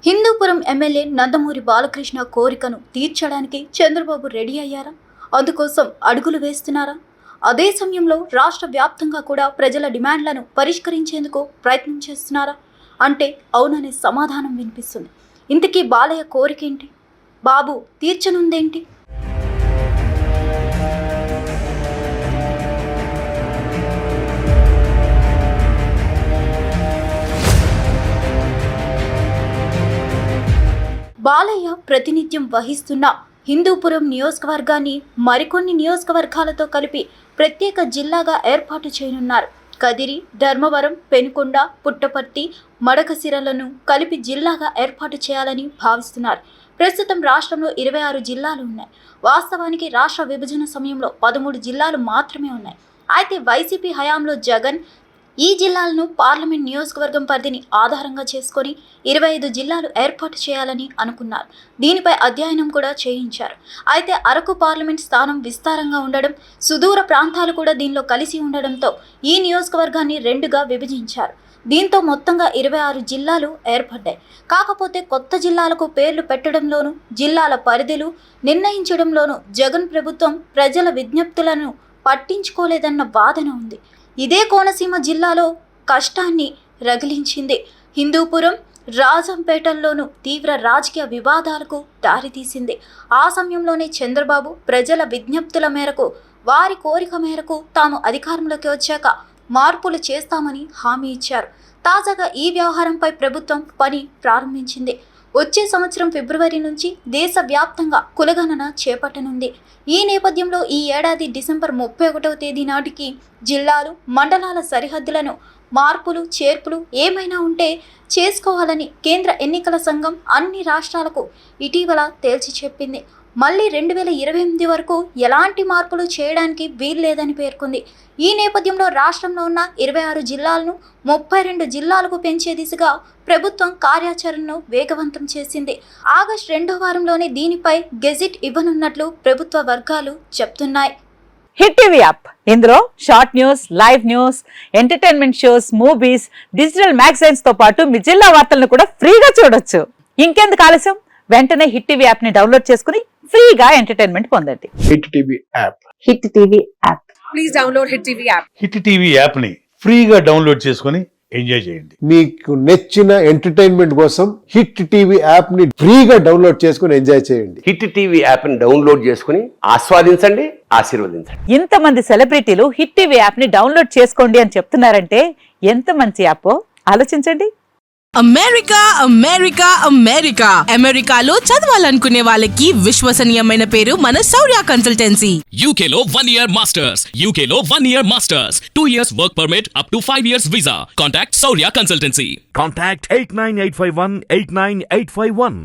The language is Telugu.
హిందూపురం ఎమ్మెల్యే నందమూరి బాలకృష్ణ కోరికను తీర్చడానికి చంద్రబాబు రెడీ అయ్యారా? అందుకోసం అడుగులు వేస్తున్నారా? అదే సమయంలో రాష్ట్ర వ్యాప్తంగా కూడా ప్రజల డిమాండ్లను పరిష్కరించేందుకు ప్రయత్నం చేస్తున్నారా అంటే అవుననే సమాధానం వినిపిస్తుంది. ఇంతకీ బాలయ్య కోరికేంటి? బాబు తీర్చనుందేంటి? బాలయ్య ప్రాతినిధ్యం వహిస్తున్న హిందూపురం నియోజకవర్గాన్ని మరికొన్ని నియోజకవర్గాలతో కలిపి ప్రత్యేక జిల్లాగా ఏర్పాటు చేయనున్నారు. కదిరి, ధర్మవరం, పెనుకొండ, పుట్టపర్తి, మడకసిరలను కలిపి జిల్లాగా ఏర్పాటు చేయాలని భావిస్తున్నారు. ప్రస్తుతం రాష్ట్రంలో 26 జిల్లాలు ఉన్నాయి. వాస్తవానికి రాష్ట్ర విభజన సమయంలో 13 జిల్లాలు మాత్రమే ఉన్నాయి. అయితే వైసీపీ హయాంలో జగన్ ఈ జిల్లాలను పార్లమెంట్ నియోజకవర్గం పరిధిని ఆధారంగా చేసుకొని 25 జిల్లాలు ఏర్పాటు చేయాలని అనుకున్నారు. దీనిపై అధ్యయనం కూడా చేయించారు. అయితే అరకు పార్లమెంట్ స్థానం విస్తారంగా ఉండడం, సుదూర ప్రాంతాలు కూడా దీనిలో కలిసి ఉండడంతో ఈ నియోజకవర్గాన్ని 2గా విభజించారు. దీంతో మొత్తంగా 26 జిల్లాలు ఏర్పడ్డాయి. కాకపోతే కొత్త జిల్లాలకు పేర్లు పెట్టడంలోనూ, జిల్లాల పరిధులు నిర్ణయించడంలోనూ జగన్ ప్రభుత్వం ప్రజల విజ్ఞప్తులను పట్టించుకోలేదన్న వాదన ఉంది. ఇదే కోనసీమ జిల్లాలో కష్టాన్ని రగిలించింది. హిందూపురం, రాజంపేటల్లోనూ తీవ్ర రాజకీయ వివాదాలకు దారితీసింది. ఆ సమయంలోనే చంద్రబాబు ప్రజల విజ్ఞప్తుల మేరకు, వారి కోరిక మేరకు తాము అధికారంలోకి వచ్చాక మార్పులు చేస్తామని హామీ ఇచ్చారు. తాజాగా ఈ వ్యవహారంపై ప్రభుత్వం పని ప్రారంభించింది. వచ్చే సంవత్సరం ఫిబ్రవరి నుంచి దేశవ్యాప్తంగా కులగణన చేపట్టనుంది. ఈ నేపథ్యంలో ఈ ఏడాది డిసెంబర్ 31వ తేదీ నాటికి జిల్లాలు, మండలాల సరిహద్దులను మార్పులు, చేర్పులు ఏమైనా ఉంటే చేసుకోవాలని కేంద్ర ఎన్నికల సంఘం అన్ని రాష్ట్రాలకు ఇటీవల తేల్చి చెప్పింది. మళ్ళీ 2028 వరకు ఎలాంటి మార్పులు చేయడానికి వీల్లేదని పేర్కొంది. ఈ నేపథ్యంలో రాష్ట్రంలో ఉన్న 26 జిల్లాలను 32 జిల్లాలకు పెంచే దిశగా ప్రభుత్వం కార్యాచరణను వేగవంతం చేసింది. ఆగస్టు 2వ వారంలోనే దీనిపై గెజిట్ ఇవ్వనున్నట్లు ప్రభుత్వ వర్గాలు చెప్తున్నాయి. హిట్ టీవీ యాప్, ఇందులో short news, live news, entertainment shows, movies, digital magazines తో పాటు మీ జిల్లా వార్తలను కూడా ఫ్రీగా చూడొచ్చు. ఇంకెందుకు ఆలస్యం, వెంటనే హిట్ టీవీ యాప్ ని డౌన్లోడ్ చేసుకుని ఫ్రీగా ఎంటర్టైన్మెంట్ పొందండి. Hit TV app. Hit TV app. Please download hit TV app. Hit TV app ని ఫ్రీగా డౌన్లోడ్ చేసుకుని ఎంజాయ్ చేయండి. మీకు నచ్చిన ఎంటర్టైన్మెంట్ కోసం హిట్ టీవీ యాప్ ని ఫ్రీగా డౌన్లోడ్ చేసుకుని ఎంజాయ్ చేయండి. హిట్ టీవీ యాప్ ని డౌన్లోడ్ చేసుకుని ఆస్వాదించండి, ఆశీర్వదించండి. ఇంతమంది సెలబ్రిటీలు హిట్ టీవీ యాప్ ని డౌన్లోడ్ చేసుకోండి అని చెప్తున్నారంటే ఎంత మంచి యాప్ ఆలోచించండి. అమెరికా అమెరికా అమెరికా అమెరికాలో చదవాలనుకునే వాళ్ళకి విశ్వసనీయమైన పేరు మన శౌర్య కన్సల్టెన్సీ. UK లో 1 year masters, UK లో 1 year masters, 2 years work permit up to 5 years visa. Contact Saurya Consultancy. Contact 89851 89851.